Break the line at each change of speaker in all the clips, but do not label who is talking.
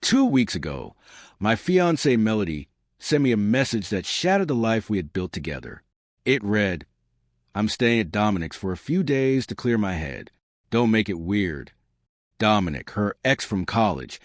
2 weeks ago, my fiancée Melody sent me a message that shattered the life we had built together. It read, "I'm staying at Dominic's for a few days to clear my head. Don't make it weird." Dominic, her ex from college,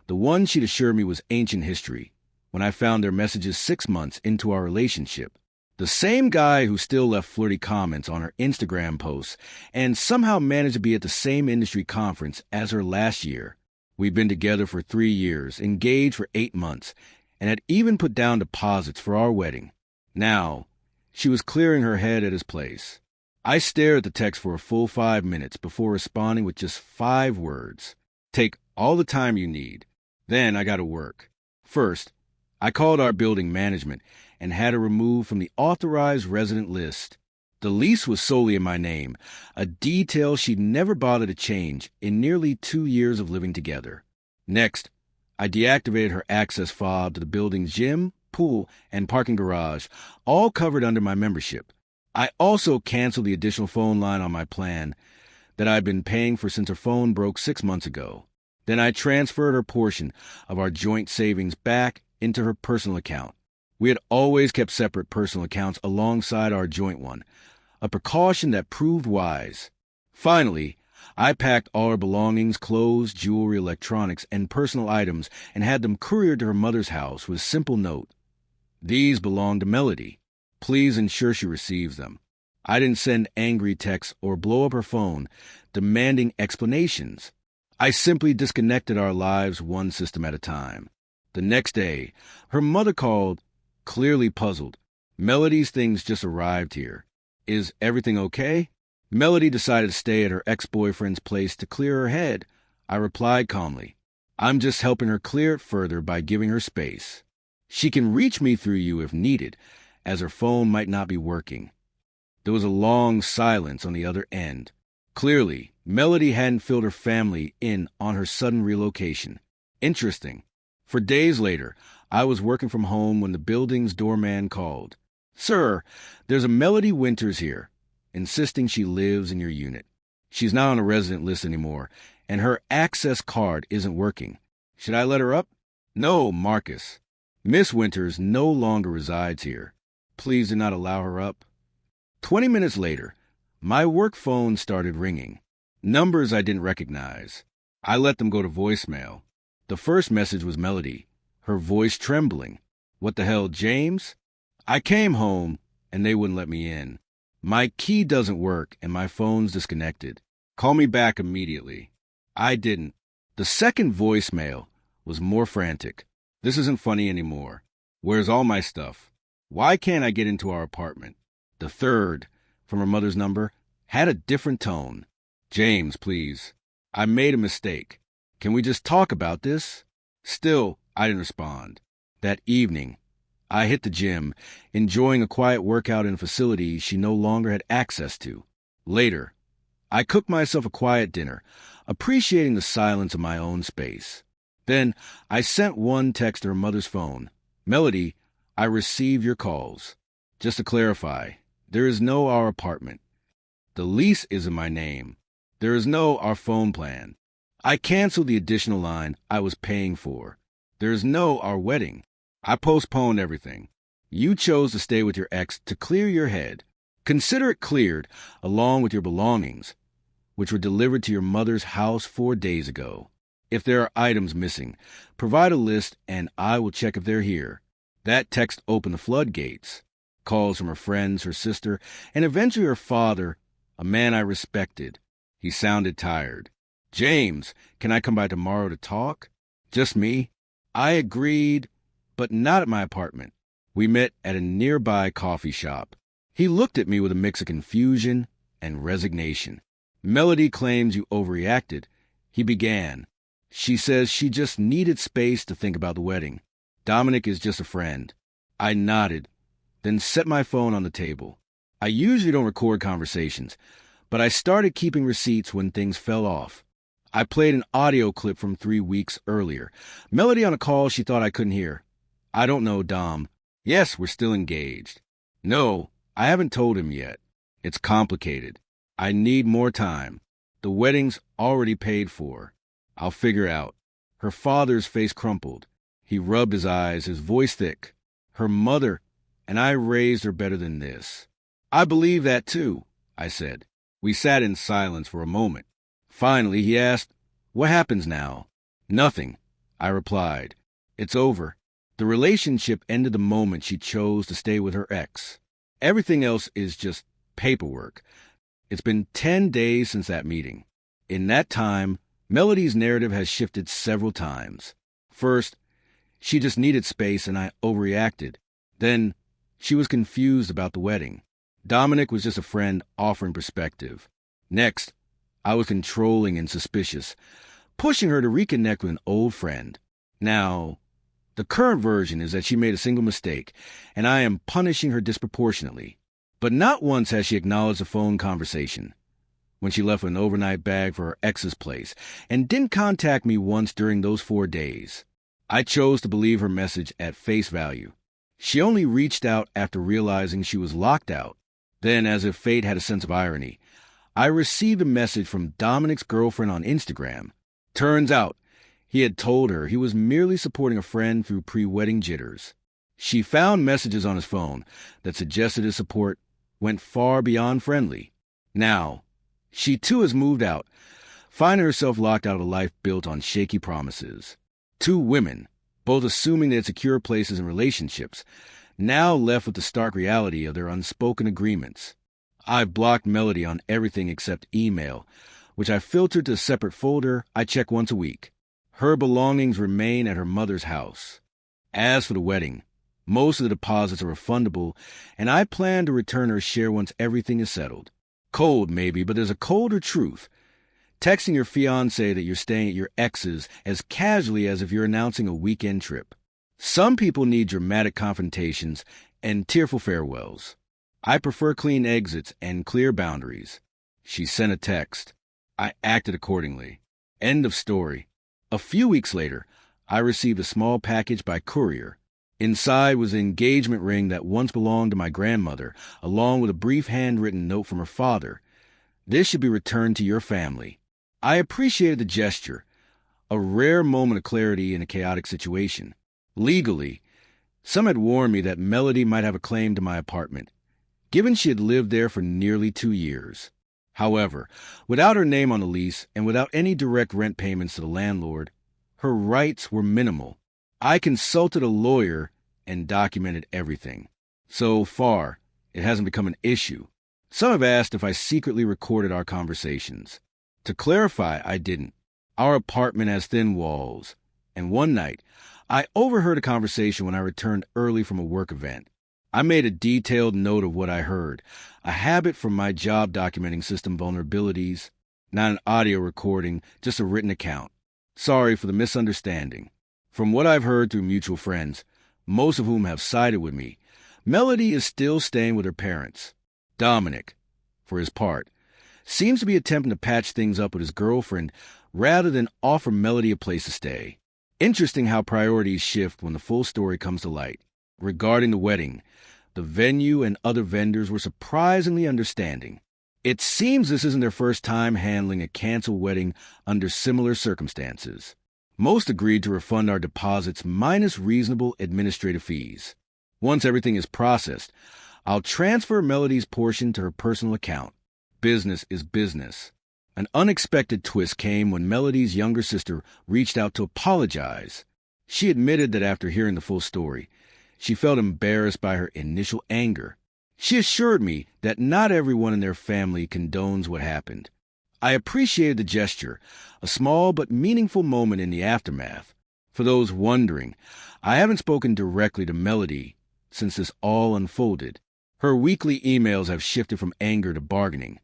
the one she'd assured me was ancient history, when I found their messages 6 months into our relationship. The same guy who still left flirty comments on her Instagram posts and somehow managed to be at the same industry conference as her last year. We'd been together for 3 years, engaged for 8 months, and had even put down deposits for our wedding. Now, she was clearing her head at his place. I stared at the text for a full 5 minutes before responding with just 5 words. "Take all the time you need." Then I got to work. First, I called our building management and had her removed from the authorized resident list. The lease was solely in my name, a detail she'd never bothered to change in nearly 2 years of living together. Next, I deactivated her access fob to the building's gym, pool, and parking garage, all covered under my membership. I also canceled the additional phone line on my plan that I'd been paying for since her phone broke 6 months ago. Then I transferred her portion of our joint savings back into her personal account. We had always kept separate personal accounts alongside our joint one, a precaution that proved wise. Finally, I packed all her belongings, clothes, jewelry, electronics, and personal items and had them couriered to her mother's house with a simple note. "These belong to Melody. Please ensure she receives them." I didn't send angry texts or blow up her phone, demanding explanations. I simply disconnected our lives one system at a time. The next day, her mother called, clearly puzzled. "Melody's things just arrived here. Is everything okay?" Melody decided to stay at her ex-boyfriend's place to clear her head. I replied calmly, "I'm just helping her clear it further by giving her space. She can reach me through you if needed, as her phone might not be working." There was a long silence on the other end. Clearly, Melody hadn't filled her family in on her sudden relocation. Interesting. For days later, I was working from home when the building's doorman called. "Sir, there's a Melody Winters here," insisting she lives in your unit. "She's not on a resident list anymore, and her access card isn't working. Should I let her up?" "No, Marcus. Miss Winters no longer resides here. Please do not allow her up." 20 minutes later, my work phone started ringing. Numbers I didn't recognize. I let them go to voicemail. The first message was Melody, her voice trembling. "What the hell, James? I came home, and they wouldn't let me in. My key doesn't work, and my phone's disconnected. Call me back immediately." I didn't. The second voicemail was more frantic. "This isn't funny anymore. Where's all my stuff? Why can't I get into our apartment?" The third, from her mother's number, had a different tone. "James, please. I made a mistake. Can we just talk about this?" Still, I didn't respond. That evening, I hit the gym, enjoying a quiet workout in a facility she no longer had access to. Later, I cooked myself a quiet dinner, appreciating the silence of my own space. Then I sent one text to her mother's phone. "Melody, I received your calls. Just to clarify, there is no our apartment. The lease is in my name. There is no our phone plan. I canceled the additional line I was paying for. There is no our wedding. I postponed everything. You chose to stay with your ex to clear your head. Consider it cleared along with your belongings, which were delivered to your mother's house 4 days ago. If there are items missing, provide a list and I will check if they're here." That text opened the floodgates. Calls from her friends, her sister, and eventually her father, a man I respected. He sounded tired. "James, can I come by tomorrow to talk? Just me?" I agreed, but not at my apartment. We met at a nearby coffee shop. He looked at me with a mix of confusion and resignation. "Melody claims you overreacted." He began. "She says she just needed space to think about the wedding. Dominic is just a friend." I nodded, then set my phone on the table. I usually don't record conversations, but I started keeping receipts when things fell off. I played an audio clip from 3 weeks earlier. Melody on a call she thought I couldn't hear. "I don't know, Dom. Yes, we're still engaged." "No, I haven't told him yet. It's complicated. I need more time. The wedding's already paid for. I'll figure out." Her father's face crumpled. He rubbed his eyes, his voice thick. Her mother, and I raised her better than this. I believe that too, I said. We sat in silence for a moment. Finally, he asked, "What happens now?" "Nothing," I replied. "It's over." The relationship ended the moment she chose to stay with her ex. Everything else is just paperwork. It's been 10 days since that meeting. In that time, Melody's narrative has shifted several times. First, she just needed space and I overreacted. Then, she was confused about the wedding. Dominic was just a friend offering perspective. Next, I was controlling and suspicious, pushing her to reconnect with an old friend. Now, the current version is that she made a single mistake, and I am punishing her disproportionately. But not once has she acknowledged a phone conversation, when she left with an overnight bag for her ex's place, and didn't contact me once during those 4 days. I chose to believe her message at face value. She only reached out after realizing she was locked out. Then, as if fate had a sense of irony, I received a message from Dominic's girlfriend on Instagram. Turns out, he had told her he was merely supporting a friend through pre-wedding jitters. She found messages on his phone that suggested his support went far beyond friendly. Now, she too has moved out, finding herself locked out of a life built on shaky promises. 2 women, both assuming they had secure places in relationships, now left with the stark reality of their unspoken agreements. I've blocked Melody on everything except email, which I filtered to a separate folder I check once a week. Her belongings remain at her mother's house. As for the wedding, most of the deposits are refundable, and I plan to return her share once everything is settled. Cold, maybe, but there's a colder truth. Texting your fiancé that you're staying at your ex's as casually as if you're announcing a weekend trip. Some people need dramatic confrontations and tearful farewells. I prefer clean exits and clear boundaries. She sent a text. I acted accordingly. End of story. A few weeks later, I received a small package by courier. Inside was an engagement ring that once belonged to my grandmother, along with a brief handwritten note from her father. "This should be returned to your family." I appreciated the gesture, a rare moment of clarity in a chaotic situation. Legally, some had warned me that Melody might have a claim to my apartment, given she had lived there for nearly 2 years. However, without her name on the lease and without any direct rent payments to the landlord, her rights were minimal. I consulted a lawyer and documented everything. So far, it hasn't become an issue. Some have asked if I secretly recorded our conversations. To clarify, I didn't. Our apartment has thin walls, and one night, I overheard a conversation when I returned early from a work event. I made a detailed note of what I heard, a habit from my job documenting system vulnerabilities, not an audio recording, just a written account. Sorry for the misunderstanding. From what I've heard through mutual friends, most of whom have sided with me, Melody is still staying with her parents. Dominic, for his part, seems to be attempting to patch things up with his girlfriend rather than offer Melody a place to stay. Interesting how priorities shift when the full story comes to light. Regarding the wedding, the venue and other vendors were surprisingly understanding. It seems this isn't their first time handling a canceled wedding under similar circumstances. Most agreed to refund our deposits minus reasonable administrative fees. Once everything is processed, I'll transfer Melody's portion to her personal account. Business is business. An unexpected twist came when Melody's younger sister reached out to apologize. She admitted that after hearing the full story, she felt embarrassed by her initial anger. She assured me that not everyone in their family condones what happened. I appreciated the gesture, a small but meaningful moment in the aftermath. For those wondering, I haven't spoken directly to Melody since this all unfolded. Her weekly emails have shifted from anger to bargaining,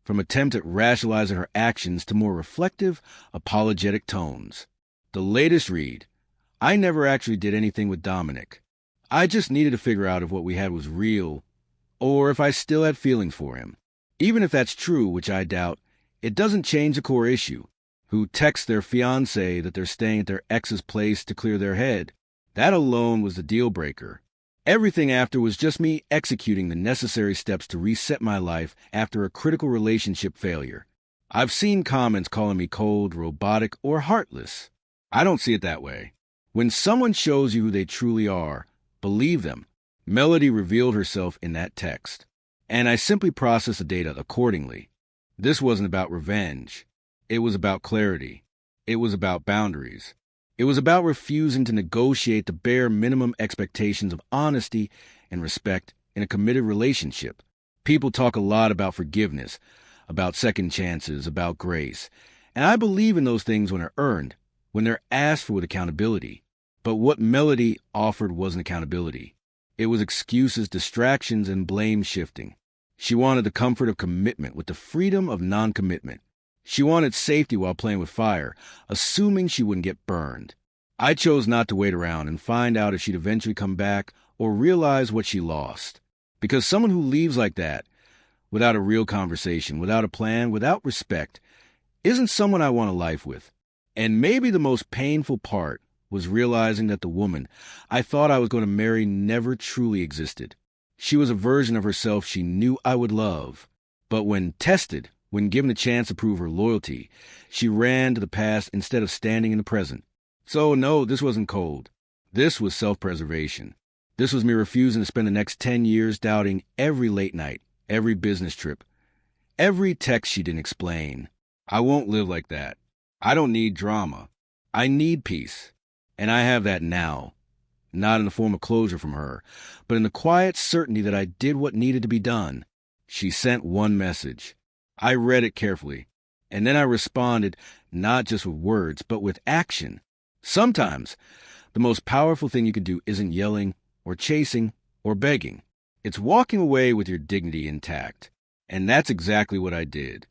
from attempt at rationalizing her actions to more reflective, apologetic tones. The latest read, "I never actually did anything with Dominic. I just needed to figure out if what we had was real, or if I still had feelings for him. Even if that's true, which I doubt, it doesn't change the core issue. Who texts their fiancé that they're staying at their ex's place to clear their head? That alone was the deal breaker. Everything after was just me executing the necessary steps to reset my life after a critical relationship failure. I've seen comments calling me cold, robotic, or heartless. I don't see it that way. When someone shows you who they truly are, believe them. Melody revealed herself in that text, and I simply processed the data accordingly. This wasn't about revenge. It was about clarity. It was about boundaries. It was about refusing to negotiate the bare minimum expectations of honesty and respect in a committed relationship. People talk a lot about forgiveness, about second chances, about grace, and I believe in those things when they're earned, when they're asked for with accountability. But what Melody offered wasn't accountability. It was excuses, distractions, and blame shifting. She wanted the comfort of commitment with the freedom of non-commitment. She wanted safety while playing with fire, assuming she wouldn't get burned. I chose not to wait around and find out if she'd eventually come back or realize what she lost. Because someone who leaves like that, without a real conversation, without a plan, without respect, isn't someone I want a life with. And maybe the most painful part was realizing that the woman I thought I was going to marry never truly existed. She was a version of herself she knew I would love. But when tested, when given a chance to prove her loyalty, she ran to the past instead of standing in the present. So no, this wasn't cold. This was self-preservation. This was me refusing to spend the next 10 years doubting every late night, every business trip, every text she didn't explain. I won't live like that. I don't need drama. I need peace. And I have that now. Not in the form of closure from her, but in the quiet certainty that I did what needed to be done. She sent one message. I read it carefully, and then I responded not just with words, but with action. Sometimes, the most powerful thing you can do isn't yelling or chasing or begging. It's walking away with your dignity intact. And that's exactly what I did.